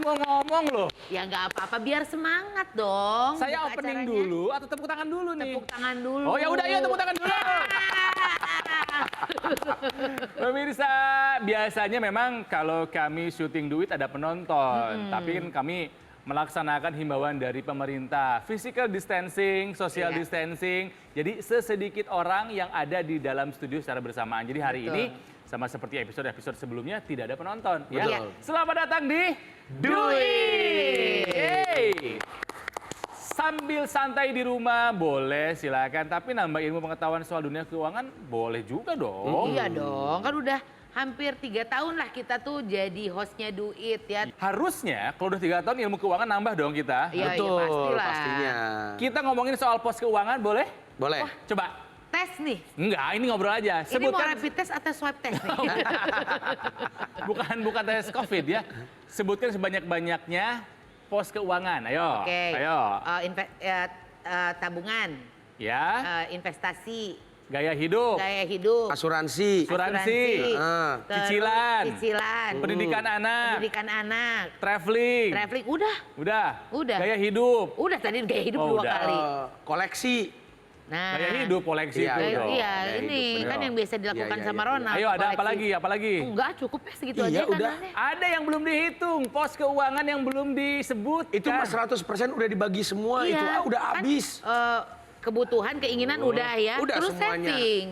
mau ngomong loh. Ya nggak apa-apa, biar semangat dong. Saya buka opening acaranya. dulu atau tepuk tangan dulu nih? Tepuk tangan dulu. Oh ya udah, ayo tepuk tangan dulu. Pemirsa, biasanya memang kalau kami syuting duit ada penonton, tapi kan kami melaksanakan himbauan dari pemerintah, physical distancing, social Iya. distancing. Jadi sesedikit orang yang ada di dalam studio secara bersamaan. Jadi hari Betul. ini sama seperti episode-episode sebelumnya tidak ada penonton. Betul. Ya. Selamat datang di Duit. Yeay. Sambil santai di rumah boleh silakan, tapi nambah ilmu pengetahuan soal dunia keuangan boleh juga dong. Iya dong, kan udah hampir 3 tahun lah kita tuh jadi hostnya Duit ya. Harusnya kalau udah 3 tahun ilmu keuangan nambah dong kita. Iya, Betul, pastilah. pastinya. Kita ngomongin soal pos keuangan boleh? Boleh. Coba. Tes nih. Enggak, ini ngobrol aja. Ini mau rapid test atau swab test nih? bukan tes COVID ya. Sebutkan sebanyak-banyaknya pos keuangan. Ayo. Oke. Ayo. Tabungan, Ya. investasi, Gaya hidup. gaya hidup, Asuransi. Asuransi. terus Cicilan. cicilan, Pendidikan anak. pendidikan anak, Traveling. traveling, udah Udah. Gaya hidup. tadi gaya hidup Oh, 2 udah. kali. Koleksi. Nah, Gaya hidup koleksi Iya, itu Iya, dong. iya, Gaya ini hidup, kan bener. yang biasa dilakukan Iya, sama iya, Ronald. Ayo, ada apa koleksi. lagi? Apa lagi? Enggak, cukup ya segitu Iya, aja udah. tanggalnya. Ada yang belum dihitung, pos keuangan yang belum disebut. Itu mah 100% udah dibagi semua Iya, itu. Udah kan, habis. Kebutuhan, keinginan udah ya. Udah Terus semuanya. saving.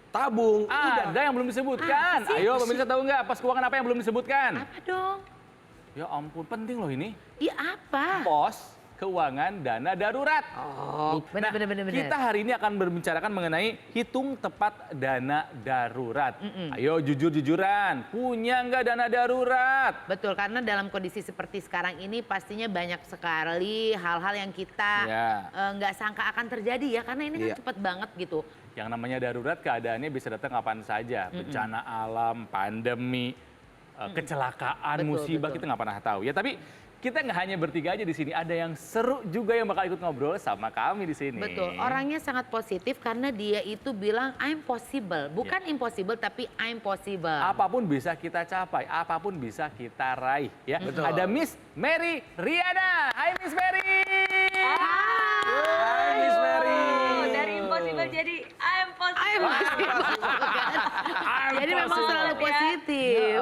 Tabung. Udah. Ada yang belum disebutkan. Apa sih? Ayo pemirsa tahu nggak pos keuangan apa yang belum disebutkan? Apa dong? Ya ampun, penting loh ini. Iya apa? Pos keuangan dana darurat. Oh, benar. Kita hari ini akan berbicarakan mengenai hitung tepat dana darurat. Ayo jujur-jujuran, punya nggak dana darurat? Betul, karena dalam kondisi seperti sekarang ini pastinya banyak sekali hal-hal yang kita Ya. nggak sangka akan terjadi ya. Karena ini kan Iya. cepat banget gitu. Yang namanya darurat keadaannya bisa datang kapan saja. Bencana alam, pandemi, kecelakaan, Betul, musibah, betul. kita nggak pernah tahu. Ya tapi kita nggak hanya bertiga aja di sini, ada yang seru juga yang bakal ikut ngobrol sama kami di sini. Betul, orangnya sangat positif karena dia itu bilang I'm possible. Bukan Ya. impossible tapi I'm possible. Apapun bisa kita capai, apapun bisa kita raih. Ya, Betul. ada Miss Mary Riana. Hai Miss Mary. Hai Miss Mary. Dari impossible jadi I'm possible. Jadi memang possible. selalu positif.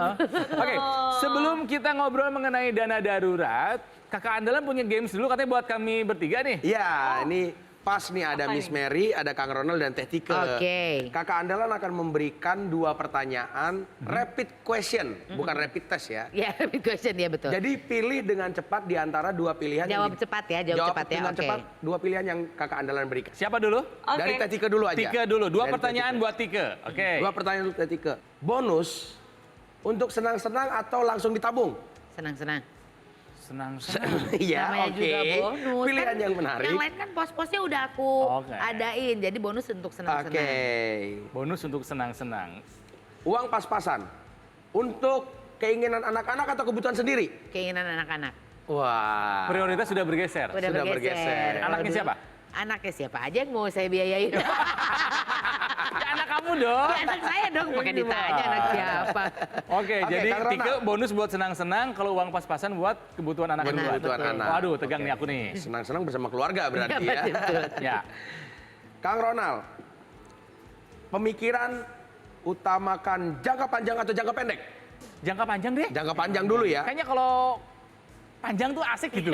Oke, sebelum kita ngobrol mengenai dana darurat, kakak andalan punya games dulu katanya buat kami bertiga nih. Iya, ini pas nih ada Apa Miss nih? Mary, ada Kang Ronald dan Teh Tike. Oke. Kakak andalan akan memberikan 2 pertanyaan rapid question, bukan rapid test ya. Ya, rapid question ya betul. Jadi pilih dengan cepat di antara 2 pilihan. yang Jawab cepat ya, jawab cepat ya, dengan oke. cepat 2 pilihan yang kakak andalan berikan. Siapa dulu? Oke. Dari Teh Tike dulu aja. Tike dulu. 2 Dari pertanyaan Teh Tike. buat Tike. Oke. 2 pertanyaan untuk Teh Tike. Bonus untuk senang-senang atau langsung ditabung? Senang-senang. Senang-senang. Iya, Namanya oke. juga bonus. Pilihan Kan yang menarik. Yang lain kan pos-posnya udah aku Oke. adain. Jadi bonus untuk Oke. senang-senang. Bonus untuk senang-senang. Uang pas-pasan. Untuk keinginan anak-anak atau kebutuhan sendiri? Keinginan anak-anak. Wah. Prioritas sudah bergeser. Udah Sudah bergeser. bergeser. Kalau Anaknya dulu- siapa? Anaknya siapa aja yang mau saya biayain. Ya, anak kamu dong. Ya, anak saya dong, pakai ditanya anak siapa. Oke, Oke, jadi Kang Ronald. Tike bonus buat senang-senang, kalau uang pas-pasan buat kebutuhan anak Buat kedua. kebutuhan betul. anak. Waduh, tegang Oke. nih aku nih. Senang-senang bersama keluarga berarti ya. Betul. Ya. Kang Ronald, pemikiran utamakan jangka panjang atau jangka pendek? Jangka panjang deh. Jangka panjang dulu ya. Kayaknya kalau panjang tuh asik gitu.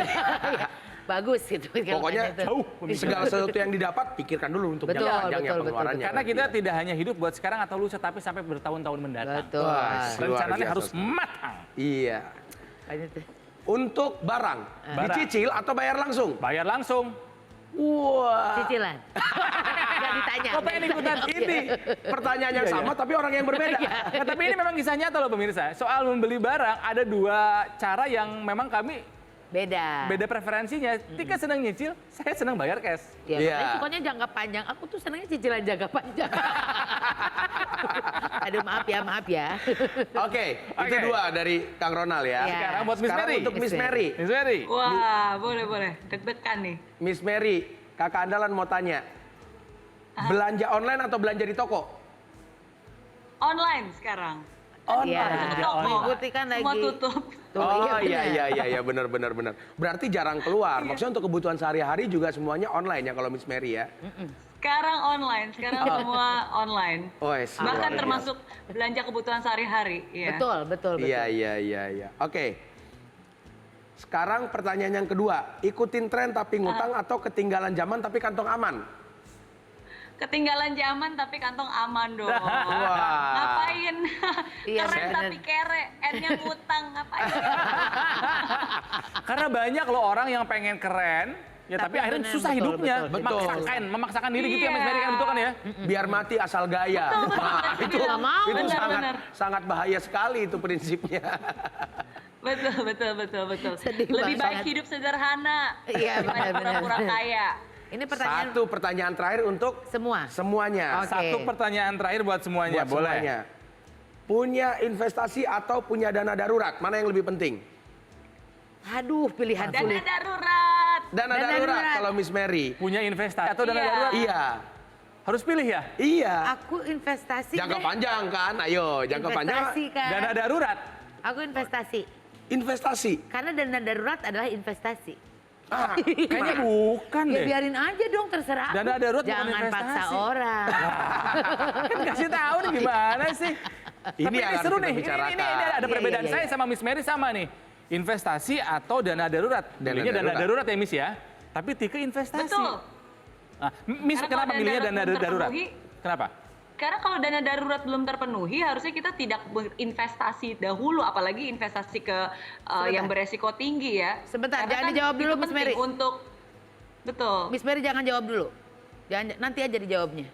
Bagus gitu. Pokoknya jauh segala sesuatu yang didapat pikirkan dulu untuk Betul, jangka panjangnya betul, betul, pengeluarannya. Karena kita berarti tidak hanya hidup buat sekarang atau lusa, tapi sampai bertahun-tahun mendatang. Betul. Wah, Rencananya luar biasa harus sekali. matang. ya. Iya. Ayo tuh. Untuk barang, dicicil atau bayar langsung? Bayar langsung. Wah. Cicilan. Gak ditanya. Kok pengen ikutan Ini pertanyaan yang Iya, sama iya. tapi orang yang berbeda. Nah, tapi ini memang kisah nyata loh pemirsa. Soal membeli barang ada 2 cara yang memang kami Beda. beda preferensinya. Tika senang nyicil, saya senang bayar cash. Ya, Iya. makanya sukanya jangka panjang. Aku tuh senangnya cicilan jangka panjang. Aduh maaf ya. Oke, itu Oke. 2 dari Kang Ronald ya. Iya. Sekarang buat Miss Sekarang Mary. untuk Miss Mary. Miss Mary. Wah, boleh. Deg-degan nih. Miss Mary, kakak andalan mau tanya. Belanja online atau belanja di toko? Online sekarang. Online. Iya, kerja online. mengikuti kan lagi. Semua tutup. Tuh, Oh bener. iya benar. Berarti jarang keluar. Maksudnya untuk kebutuhan sehari-hari juga semuanya online ya kalau Miss Mary ya. Sekarang online, sekarang semua online. Oh, yes, Bahkan luar biasa. termasuk belanja kebutuhan sehari-hari. Iya. Betul. Iya. Oke. Sekarang pertanyaan yang kedua, ikutin tren tapi ngutang atau ketinggalan zaman tapi kantong aman? Ketinggalan zaman tapi kantong aman dong. Wah. Ngapain? Iya, Keren bener. tapi kere, N-nya ngutang, ngapain? Karena banyak loh orang yang pengen keren, ya tapi Tapi akhirnya bener, susah betul, hidupnya. betul. Memaksakan diri gitu ya Miss Mary kan, betul kan ya? Biar mati asal gaya. Nah, itu Nggak mau. itu Benar. sangat bahaya sekali itu prinsipnya. Betul. Sedih Lebih banget. baik hidup sederhana. Iya, daripada benar. pura-pura kaya. Ini pertanyaan Satu pertanyaan terakhir untuk semua. semuanya. Oke. Satu pertanyaan terakhir buat semuanya, Buat boleh? semuanya. Punya investasi atau punya dana darurat? Mana yang lebih penting? Aduh, pilihan Dana sulit. darurat. Dana Dana darurat darurat. kalau Miss Mary. Punya investasi atau dana Iya. darurat? Iya. Harus pilih ya? Iya. Aku investasi Jangka deh. panjang kan? Ayo, jangka panjang. Investasi kan. Dana darurat. Aku investasi. Investasi. Karena dana darurat adalah investasi. Ah, Kayaknya bukan Ya deh. biarin aja dong, terserah aku. Dana darurat bukan Jangan paksa investasi. orang. Kan kasih tahu nih gimana sih? Ini Tapi yang ini harus seru kita nih. bicarakan. Ini ada Iya, perbedaan iya, saya iya. sama Miss Mary sama nih. Investasi atau dana darurat. Dana Pilihnya dana darurat. darurat ya Miss ya. Tapi Tika investasi. Betul. Nah, Miss Karena kenapa kalau pilihnya dana dana belum darurat? terpenuhi- Kenapa? Karena kalau dana darurat belum terpenuhi, harusnya kita tidak berinvestasi dahulu, apalagi investasi ke yang beresiko tinggi ya. Sebentar, Karena jangan kan dijawab dulu, itu Miss penting Mary. Untuk betul. Miss Mary jangan jawab dulu. Jangan, nanti aja dijawabnya.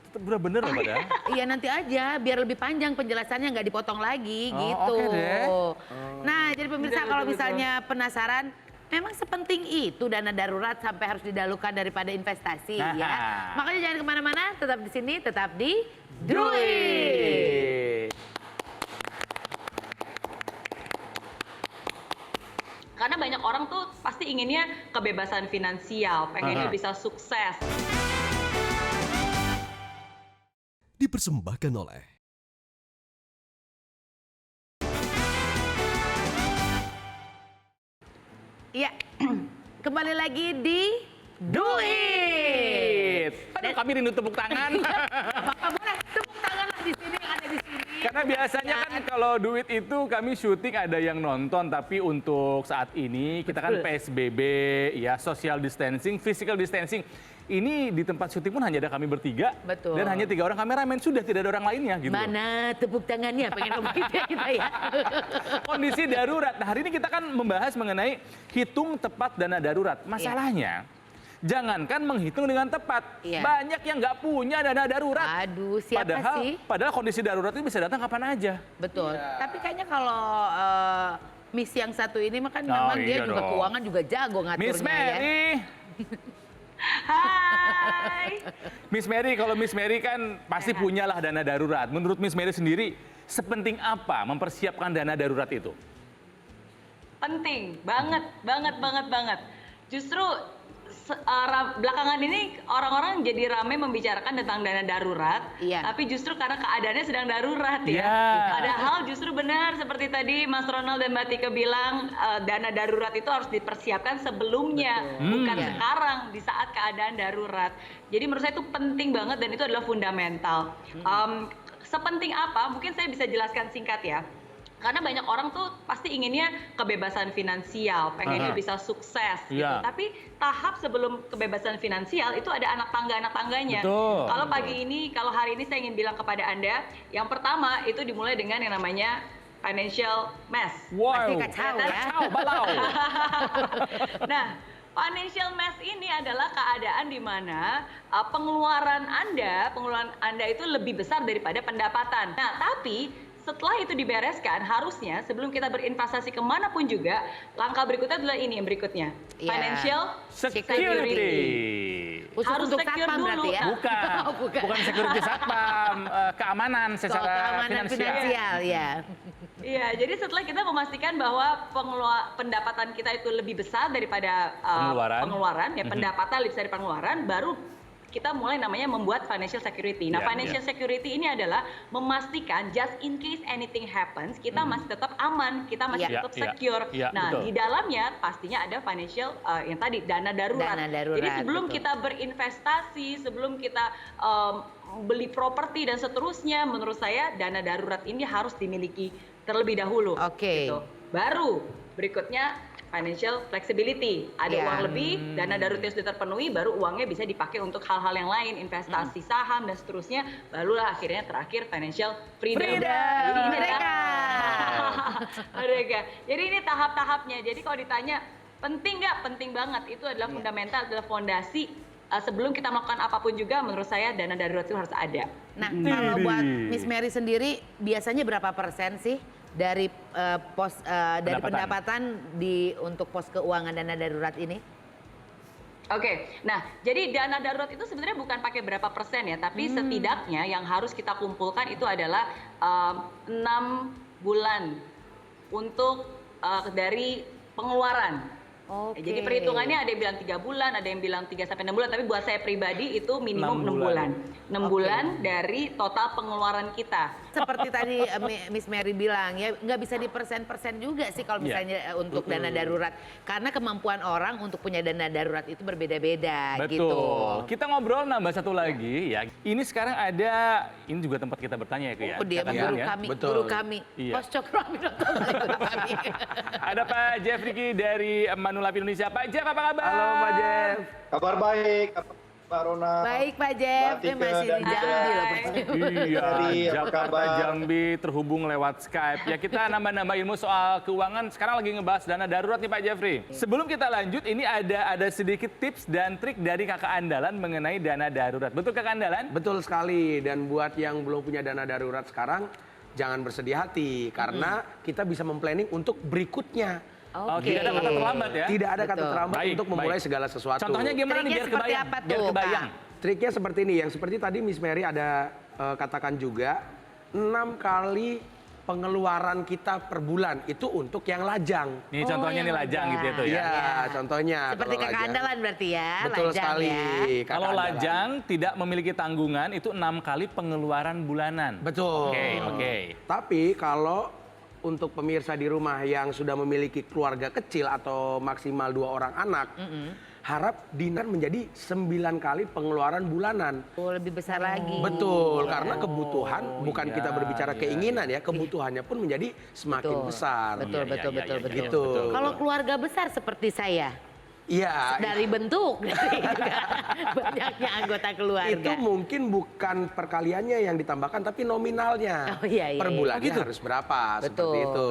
Tetap bener loh padahal. Iya nanti aja, biar lebih panjang penjelasannya nggak dipotong lagi Oh, gitu. oke deh. Nah jadi pemirsa Betul, kalau betul, misalnya penasaran, memang sepenting itu dana darurat sampai harus didahulukan daripada investasi Nah. ya. Makanya jangan kemana-mana, tetap di sini, tetap di Do It. Eh, Karena banyak orang tuh pasti inginnya kebebasan finansial, pengennya Aha. bisa sukses. Dipersembahkan oleh Iya, kembali lagi di Do It. Aduh, kami rindu tepuk tangan. Maka boleh tepuk tangan lah di sini, yang ada di sini. Karena biasanya kan kalau duit itu kami syuting ada yang nonton, tapi untuk saat ini kita kan Betul. PSBB, ya social distancing, physical distancing. Ini di tempat syuting pun hanya ada kami bertiga. Betul. Dan hanya 3 orang kameramen, sudah tidak ada orang lainnya gitu. Mana tepuk tangannya? Pengen ngomong gitu ya kita ya. Kondisi darurat. Nah hari ini kita kan membahas mengenai hitung tepat dana darurat. Masalahnya, jangankan menghitung dengan tepat. Iya. Banyak yang nggak punya dana darurat. Aduh, siapa sih? Padahal kondisi darurat itu bisa datang kapan aja. Betul. Tapi kayaknya kalau Miss yang satu ini mah kan Oh, memang dia iya juga dong. keuangan juga jago ngaturnya Miss ya. Mary, Hai. Miss Mary, kalau Miss Mary kan pasti punyalah dana darurat. Menurut Miss Mary sendiri, sepenting apa mempersiapkan dana darurat itu? Penting banget. Justru belakangan ini orang-orang jadi ramai membicarakan tentang dana darurat, Iya. tapi justru karena keadaannya sedang darurat ya. Iya. Padahal justru benar seperti tadi Mas Ronald dan Mbak Tika bilang, dana darurat itu harus dipersiapkan sebelumnya, bukan Iya. sekarang di saat keadaan darurat. Jadi menurut saya itu penting banget dan itu adalah fundamental. Sepenting apa? Mungkin saya bisa jelaskan singkat ya. Karena banyak orang tuh pasti inginnya kebebasan finansial, pengennya Aha. bisa sukses gitu. Iya. Tapi tahap sebelum kebebasan finansial itu ada anak tangganya. Betul. Kalau hari ini saya ingin bilang kepada Anda, yang pertama itu dimulai dengan yang namanya financial mess. Wow, Pasti kacau ya. Kacau, balau. Nah, financial mess ini adalah keadaan di mana pengeluaran Anda itu lebih besar daripada pendapatan. Nah, tapi setelah itu dibereskan, harusnya sebelum kita berinvestasi kemanapun juga, langkah berikutnya adalah ini yang berikutnya. Iya. Financial Security. Khusus Harus untuk secure satpam dulu. berarti ya? Bukan, Oh, bukan security satpam, keamanan Soal secara keamanan finansial ya. Iya, jadi setelah kita memastikan bahwa pendapatan kita itu lebih besar daripada Pengeluaran. ya pendapatan lebih besar dari pengeluaran, baru kita mulai namanya membuat financial security. Nah, Ya, financial security ini adalah memastikan just in case anything happens, kita masih tetap aman, kita masih Ya, tetap ya, secure. ya, Nah, betul. di dalamnya pastinya ada financial yang tadi dana darurat. Dana darurat, Jadi sebelum betul. kita berinvestasi, sebelum kita beli properti dan seterusnya, menurut saya dana darurat ini harus dimiliki terlebih dahulu. Oke. Gitu. Baru berikutnya financial flexibility. Ada Ya. uang lebih, dana daruratnya sudah terpenuhi, baru uangnya bisa dipakai untuk hal-hal yang lain, investasi saham dan seterusnya. Barulah akhirnya terakhir financial freedom. Freedom. Jadi ini Merdeka. Merdeka. Jadi ini tahap-tahapnya. Jadi kalau ditanya penting nggak? Penting banget. Itu adalah fundamental, adalah fondasi. Sebelum kita melakukan apapun juga, menurut saya dana darurat itu harus ada. Nah, kalau buat Miss Mary sendiri biasanya berapa persen sih dari dari pendapatan untuk pos keuangan dana darurat ini? Oke, nah jadi dana darurat itu sebenarnya bukan pakai berapa persen ya, tapi setidaknya yang harus kita kumpulkan itu adalah 6 bulan untuk dari pengeluaran. Oke. Jadi perhitungannya ada yang bilang 3 bulan, ada yang bilang 3 sampai 6 bulan, tapi buat saya pribadi itu minimum 6 bulan. 6 bulan dari total pengeluaran kita. Seperti tadi Miss Mary bilang ya, nggak bisa di persen-persen juga sih kalau misalnya untuk dana darurat. Karena kemampuan orang untuk punya dana darurat itu berbeda-beda Betul. gitu. Kita ngobrol nambah satu lagi ya. Ini sekarang ada, ini juga tempat kita bertanya ya, Ki, ya. Oh, dia Katakan guru ya. kami, Betul. guru kami. Iya. Poscokrami.com guru kami. Ada Pak Jeff Riki dari Manulap Indonesia. Pak Jeff, apa kabar? Halo Pak Jeff. Kabar baik, Mbak Rona. Baik Pak Jeff, Mbak Tika masih dan di Jambi loh Pak. Iya, Jadi, apa Jakarta kabar? Jambi terhubung lewat Skype. Ya kita nambah-nambah ilmu soal keuangan. Sekarang lagi ngebahas dana darurat nih Pak Jeffrey. Sebelum kita lanjut, ini ada sedikit tips dan trik dari kakak andalan mengenai dana darurat. Betul kakak andalan? Betul sekali, dan buat yang belum punya dana darurat sekarang, jangan bersedih hati karena kita bisa memplanning untuk berikutnya. Oh, tidak ada kata terlambat ya? Tidak ada kata Betul. terlambat Baik, untuk memulai baik. segala sesuatu. Contohnya gimana nih Triknya biar seperti kebayang? apa Biar tuh, kebayang. Kak? Triknya seperti ini, yang seperti tadi Miss Mary ada katakan juga, 6 kali pengeluaran kita per bulan itu untuk yang lajang. Nih Oh, contohnya yang nih lajang lajang. gitu ya tuh ya. Iya, contohnya. Seperti kalau kakak lajang. andalan berarti ya, Betul lajang sekali. ya. kakak Kalau andalan. lajang tidak memiliki tanggungan itu 6 kali pengeluaran bulanan. Betul. Oke. Tapi kalau untuk pemirsa di rumah yang sudah memiliki keluarga kecil atau maksimal 2 orang anak, harap dinar menjadi 9 kali pengeluaran bulanan. Oh, lebih besar lagi. Betul, karena kebutuhan bukan iya, kita berbicara iya, keinginan ya, kebutuhannya pun menjadi semakin Betul. besar. Betul, Iya, betul, iya, betul, iya, betul. gitu. Kalau keluarga besar seperti saya, Iya. dari bentuk, dari juga banyaknya anggota keluarga. Itu mungkin bukan perkaliannya yang ditambahkan, tapi nominalnya. Oh, iya, iya, Per iya. bulannya Oh, gitu? harus berapa, Betul. seperti itu.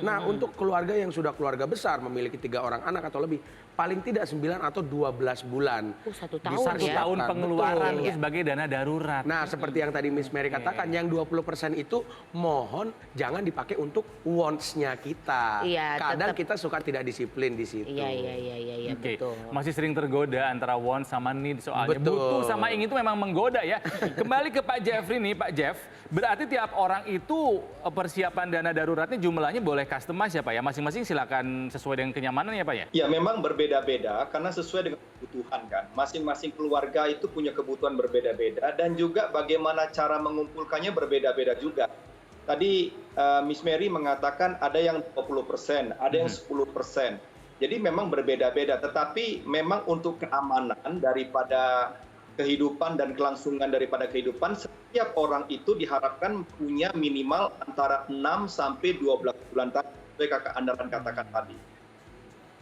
Nah, untuk keluarga yang sudah keluarga besar, memiliki 3 orang anak atau lebih, paling tidak 9 atau 12 bulan. Oh, 1 tahun Bisa Satu ya. tahun Betul. pengeluaran Iya. itu sebagai dana darurat. Nah, seperti yang tadi Miss Mary katakan, yang 20% itu mohon jangan dipakai untuk wants-nya kita. Iya, Kadang tetap. kita suka tidak disiplin di situ. Iya, iya, iya, iya, iya, Oke, betul. masih sering tergoda antara want sama need soalnya. Betul. Butuh sama ingin itu memang menggoda ya. Kembali ke Pak Jeffrey nih, Pak Jeff. Berarti tiap orang itu persiapan dana daruratnya jumlahnya boleh customize ya Pak ya? Masing-masing silakan sesuai dengan kenyamanan ya Pak ya? Ya memang berbeda-beda karena sesuai dengan kebutuhan kan. Masing-masing keluarga itu punya kebutuhan berbeda-beda dan juga bagaimana cara mengumpulkannya berbeda-beda juga. Tadi Miss Mary mengatakan ada yang 20%, ada yang 10%. Jadi memang berbeda-beda, tetapi memang untuk keamanan daripada kehidupan dan kelangsungan daripada kehidupan, setiap orang itu diharapkan punya minimal antara 6 sampai 12 bulan tadi, seperti kakak andalan katakan tadi.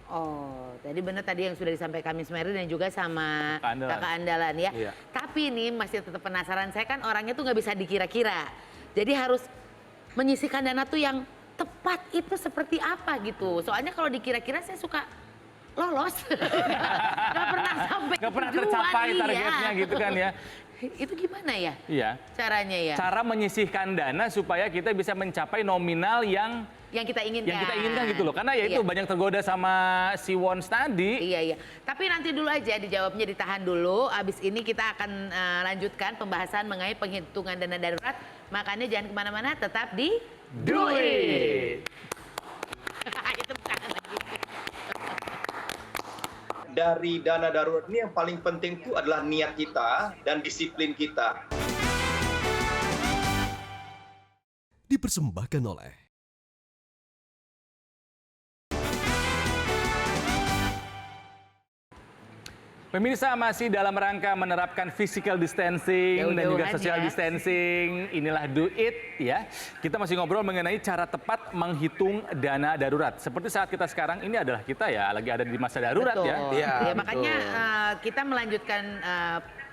Oh, tadi benar tadi yang sudah disampaikan Miss Mary dan juga sama Kakak andalan. kakak andalan ya. Iya. Tapi ini masih tetap penasaran, saya kan orangnya tuh nggak bisa dikira-kira. Jadi harus menyisihkan dana tuh yang tepat itu seperti apa gitu. Soalnya kalau dikira-kira saya suka lolos. Gak pernah sampai Nggak pernah tujuan, tercapai iya. targetnya gitu kan ya? Itu gimana ya Iya. caranya ya? Cara menyisihkan dana supaya kita bisa mencapai nominal yang Yang kita inginkan. gitu loh. Karena ya itu Iya. banyak tergoda sama si wants tadi. Iya, iya. Tapi nanti dulu aja dijawabnya, ditahan dulu. Abis ini kita akan lanjutkan pembahasan mengenai penghitungan dana darurat. Makanya jangan kemana-mana, tetap di Do it! Itu bukan lagi. dari dana darurat ini yang paling penting itu adalah niat kita dan disiplin kita. Dipersembahkan oleh Pemirsa, masih dalam rangka menerapkan physical distancing dan juga Jauh-jauhan social ya. distancing. Inilah Do It ya. Kita masih ngobrol mengenai cara tepat menghitung dana darurat. Seperti saat kita sekarang ini adalah kita ya lagi ada di masa darurat Betul. ya. Iya, Ya, betul. makanya kita melanjutkan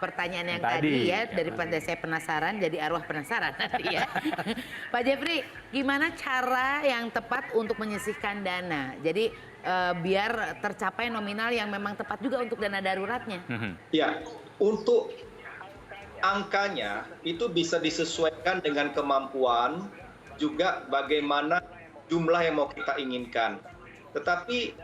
pertanyaan yang Tadi. tadi ya, daripada saya penasaran jadi arwah penasaran nanti ya. Pak Jeffrey, gimana cara yang tepat untuk menyisihkan dana? Jadi biar tercapai nominal yang memang tepat juga untuk dana daruratnya. Ya, untuk angkanya itu bisa disesuaikan dengan kemampuan, juga bagaimana jumlah yang mau kita inginkan. Tetapi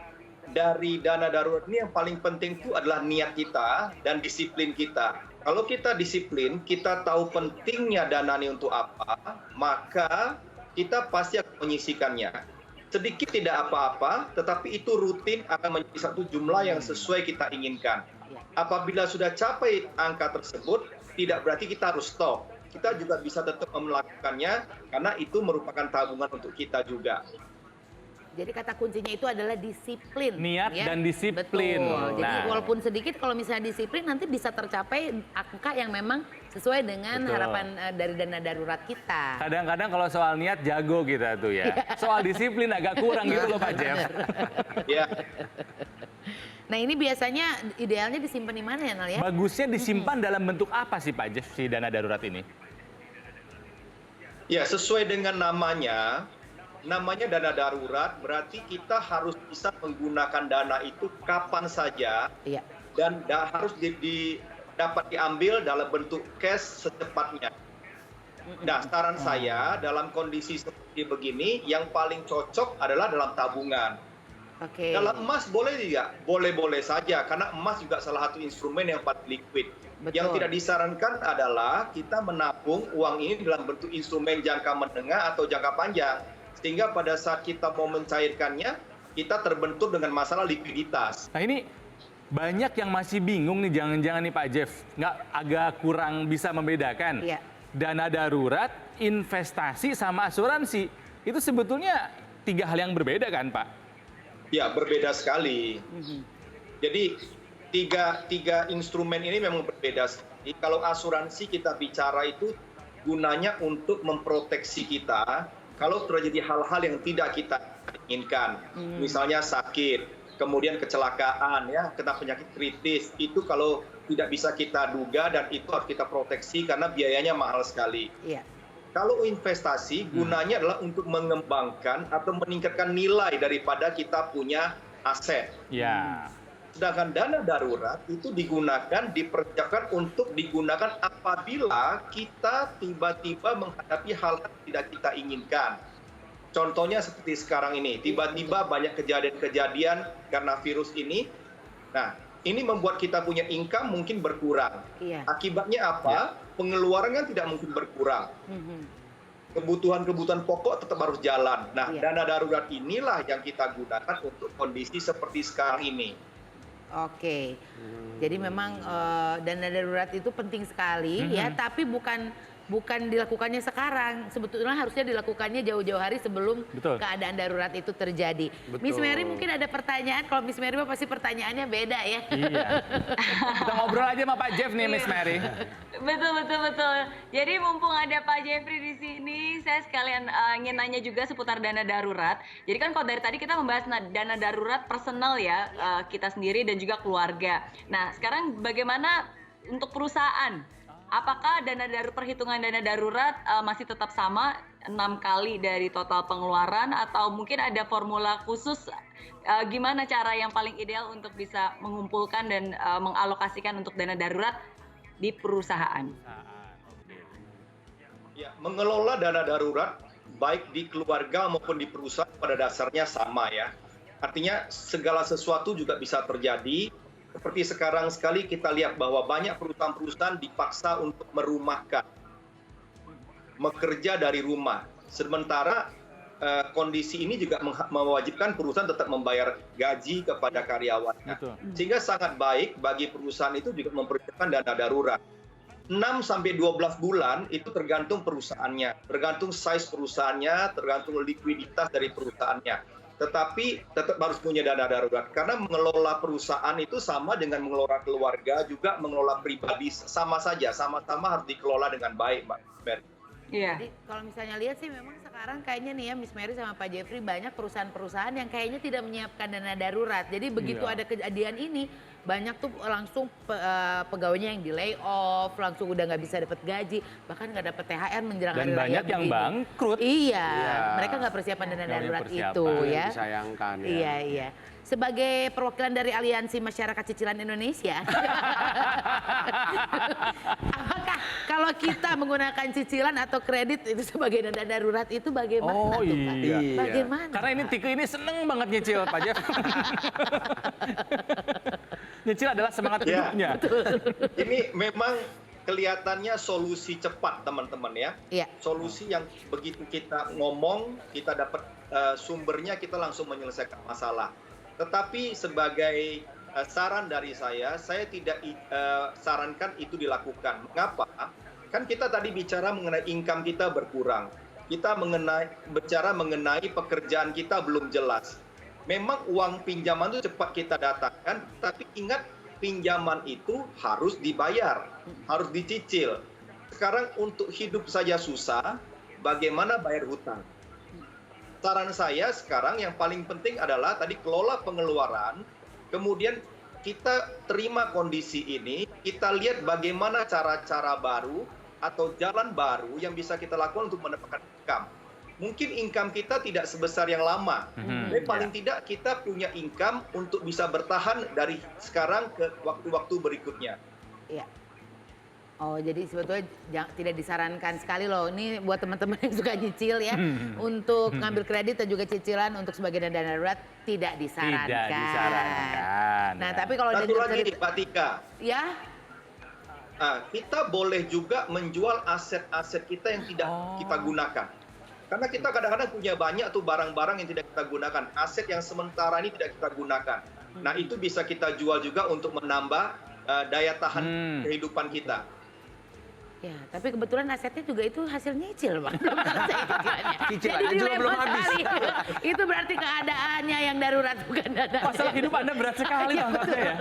dari dana darurat ini yang paling penting itu adalah niat kita dan disiplin kita. Kalau kita disiplin, kita tahu pentingnya dana ini untuk apa, maka kita pasti akan menyisihkannya. Sedikit tidak apa-apa, tetapi itu rutin akan menjadi satu jumlah yang sesuai kita inginkan. Apabila sudah capai angka tersebut, tidak berarti kita harus stop. Kita juga bisa tetap melakukannya, karena itu merupakan tabungan untuk kita juga. Jadi kata kuncinya itu adalah disiplin. Niat dan disiplin. Betul. Jadi Nah. walaupun sedikit, kalau misalnya disiplin nanti bisa tercapai angka yang memang sesuai dengan Betul. harapan dari dana darurat kita. Kadang-kadang kalau soal niat jago kita tuh ya. Soal disiplin agak kurang gitu loh Pak Jeff. Ya, Nah ini biasanya idealnya disimpan di mana ya Nal ya? Bagusnya disimpan dalam bentuk apa sih Pak Jeff si dana darurat ini? ya sesuai dengan namanya dana darurat, berarti kita harus bisa menggunakan dana itu kapan saja Iya. dan harus dapat diambil dalam bentuk cash secepatnya. Nah, saran saya dalam kondisi seperti begini, yang paling cocok adalah dalam tabungan. Oke. Dalam emas boleh tidak? Boleh-boleh saja, karena emas juga salah satu instrumen yang paling liquid. Betul. Yang tidak disarankan adalah kita menabung uang ini dalam bentuk instrumen jangka menengah atau jangka panjang. Sehingga pada saat kita mau mencairkannya, kita terbentur dengan masalah likuiditas. Nah ini banyak yang masih bingung nih, jangan-jangan nih Pak Jeff, nggak agak kurang bisa membedakan. Iya. Dana darurat, investasi, sama asuransi. Itu sebetulnya tiga hal yang berbeda kan Pak? Ya, berbeda sekali. Jadi tiga instrumen ini memang berbeda sekali. Kalau asuransi kita bicara itu gunanya untuk memproteksi kita kalau terjadi hal-hal yang tidak kita inginkan. Misalnya sakit, kemudian kecelakaan, ya, kena penyakit kritis. Itu kalau tidak bisa kita duga dan itu harus kita proteksi karena biayanya mahal sekali. Iya. Kalau investasi gunanya adalah untuk mengembangkan atau meningkatkan nilai daripada kita punya aset. Ya. Sedangkan dana darurat itu dipersiapkan untuk digunakan apabila kita tiba-tiba menghadapi hal yang tidak kita inginkan. Contohnya seperti sekarang ini, tiba-tiba banyak kejadian-kejadian karena virus ini. Nah, ini membuat kita punya income mungkin berkurang. Iya. Akibatnya apa? Pengeluaran kan tidak mungkin berkurang. Kebutuhan-kebutuhan pokok tetap harus jalan. Nah, Iya. dana darurat inilah yang kita gunakan untuk kondisi seperti sekarang ini. Oke. Jadi memang dana darurat itu penting sekali ya, tapi bukan dilakukannya sekarang. Sebetulnya harusnya dilakukannya jauh-jauh hari sebelum Betul. keadaan darurat itu terjadi. Miss Mary mungkin ada pertanyaan. Kalau Miss Mary mah pasti pertanyaannya beda ya. Iya. Kita ngobrol aja sama Pak Jeff nih, Miss Mary. Betul. Jadi mumpung ada Pak Jeffrey di sini, saya sekalian ingin nanya juga seputar dana darurat. Jadi kan kalau dari tadi kita membahas dana darurat personal ya, kita sendiri dan juga keluarga. Nah, sekarang bagaimana untuk perusahaan? Apakah perhitungan dana darurat masih tetap sama 6 kali dari total pengeluaran atau mungkin ada formula khusus gimana cara yang paling ideal untuk bisa mengumpulkan dan mengalokasikan untuk dana darurat di perusahaan? Ya, mengelola dana darurat baik di keluarga maupun di perusahaan pada dasarnya sama ya. Artinya segala sesuatu juga bisa terjadi. Seperti sekarang sekali kita lihat bahwa banyak perusahaan-perusahaan dipaksa untuk merumahkan, bekerja dari rumah. Sementara kondisi ini juga mewajibkan perusahaan tetap membayar gaji kepada karyawannya. Betul. Sehingga sangat baik bagi perusahaan itu juga mempersiapkan dana darurat. 6 sampai 12 bulan itu tergantung perusahaannya, tergantung size perusahaannya, tergantung likuiditas dari perusahaannya. Tetapi tetap harus punya dana darurat karena mengelola perusahaan itu sama dengan mengelola keluarga, juga mengelola pribadi, sama saja, sama-sama harus dikelola dengan baik, Mbak Mary. Iya. Jadi kalau misalnya lihat sih memang sekarang kayaknya nih ya Miss Mary sama Pak Jeffrey banyak perusahaan-perusahaan yang kayaknya tidak menyiapkan dana darurat. Jadi begitu Iya. ada kejadian ini banyak tuh langsung pegawainya yang di lay off, langsung udah nggak bisa dapat gaji, bahkan nggak dapat THR menjelang Dan hari raya banyak yang begini. bangkrut. Iya, Iya. mereka nggak persiapan dana Nggak punya darurat persiapan. itu ya. Disayangkan ya. Iya, iya. Sebagai perwakilan dari Aliansi Masyarakat Cicilan Indonesia, apakah kalau kita menggunakan cicilan atau kredit itu sebagai dana darurat itu bagaimana Oh, tuh Pak? iya. Bagaimana? Karena ini Tike ini seneng banget nyicil, Pak Jeff. Nyicil adalah semangat Ya. hidupnya. Ini memang kelihatannya solusi cepat, teman-teman ya. Iya. Solusi yang begitu kita ngomong, kita dapat sumbernya, kita langsung menyelesaikan masalah. Tetapi sebagai saran dari saya tidak sarankan itu dilakukan. Mengapa? Kan kita tadi bicara mengenai income kita berkurang. Kita bicara mengenai pekerjaan kita belum jelas. Memang uang pinjaman itu cepat kita datangkan, tapi ingat pinjaman itu harus dibayar, harus dicicil. Sekarang untuk hidup saja susah, bagaimana bayar hutang? Saran saya sekarang yang paling penting adalah tadi kelola pengeluaran, kemudian kita terima kondisi ini, kita lihat bagaimana cara-cara baru atau jalan baru yang bisa kita lakukan untuk mendapatkan income. Mungkin income kita tidak sebesar yang lama, tapi paling tidak kita punya income untuk bisa bertahan dari sekarang ke waktu-waktu berikutnya. Iya. Oh, jadi sebetulnya tidak disarankan sekali loh. Ini buat teman-teman yang suka nyicil ya, untuk ngambil kredit dan juga cicilan untuk sebagai dana darurat tidak disarankan. Tidak disarankan. Nah, ya. tapi kalau Satu dengar lagi nih, cerita, Pak Tika. ya, Kita boleh juga menjual aset-aset kita yang tidak kita gunakan. Karena kita kadang-kadang punya banyak tuh barang-barang yang tidak kita gunakan. Aset yang sementara ini tidak kita gunakan. Nah, itu bisa kita jual juga untuk menambah daya tahan kehidupan kita. ya, tapi kebetulan asetnya juga itu hasil nyicil, Bang. Belum selesai cicilannya. Cicil Jadi aja juga dilema belum habis. sekali. Itu berarti keadaannya yang darurat bukan dana. Masalah hidup Anda berat sekali tampaknya ya.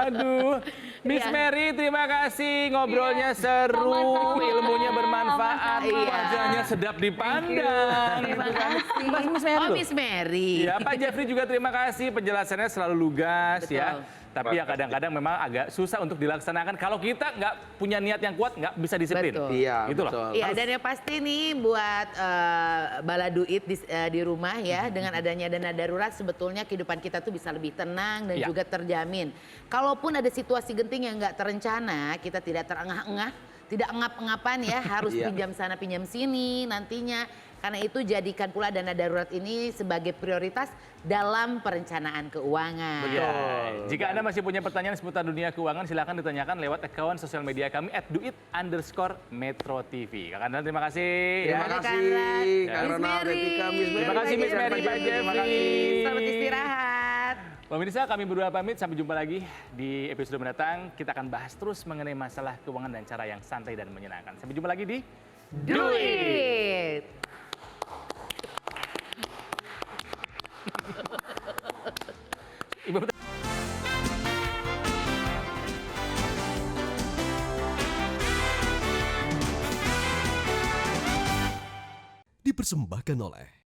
Aduh, Miss Iya. Mary terima kasih ngobrolnya seru, Sama-sama. ilmunya bermanfaat, Iya. wajahnya sedap dipandang. Terima gitu kan. kasih. Miss Mary Oh, loh. Miss Mary. Ya, Pak Jeffrey juga terima kasih, penjelasannya selalu lugas ya. Betul. Tapi ya kadang-kadang memang agak susah untuk dilaksanakan. Kalau kita nggak punya niat yang kuat, nggak bisa disiplin. Betul. Iya, Gitu loh. betul. Iya, dan yang pasti nih buat baladuit di rumah ya, dengan adanya dana darurat sebetulnya kehidupan kita tuh bisa lebih tenang dan Iya. juga terjamin. Kalaupun ada situasi genting yang nggak terencana, kita tidak terengah-engah, tidak engap-engapan ya, harus Iya. pinjam sana pinjam sini nantinya. Karena itu jadikan pula dana darurat ini sebagai prioritas dalam perencanaan keuangan. Ya, jika Anda masih punya pertanyaan seputar dunia keuangan, silakan ditanyakan lewat akun sosial media kami @duit_metrotv. Kakak Anda terima kasih. Terima Ya. kasih, Kak Miss Ronald, Mary. Etika, Miss Mary. Terima kasih, Miss Mary, Pak Terima kasih. Jeffrey. Selamat istirahat. Pemirsa, kami berdua pamit. Sampai jumpa lagi di episode mendatang. Kita akan bahas terus mengenai masalah keuangan dan cara yang santai dan menyenangkan. Sampai jumpa lagi di Do it. Ibu dipersembahkan oleh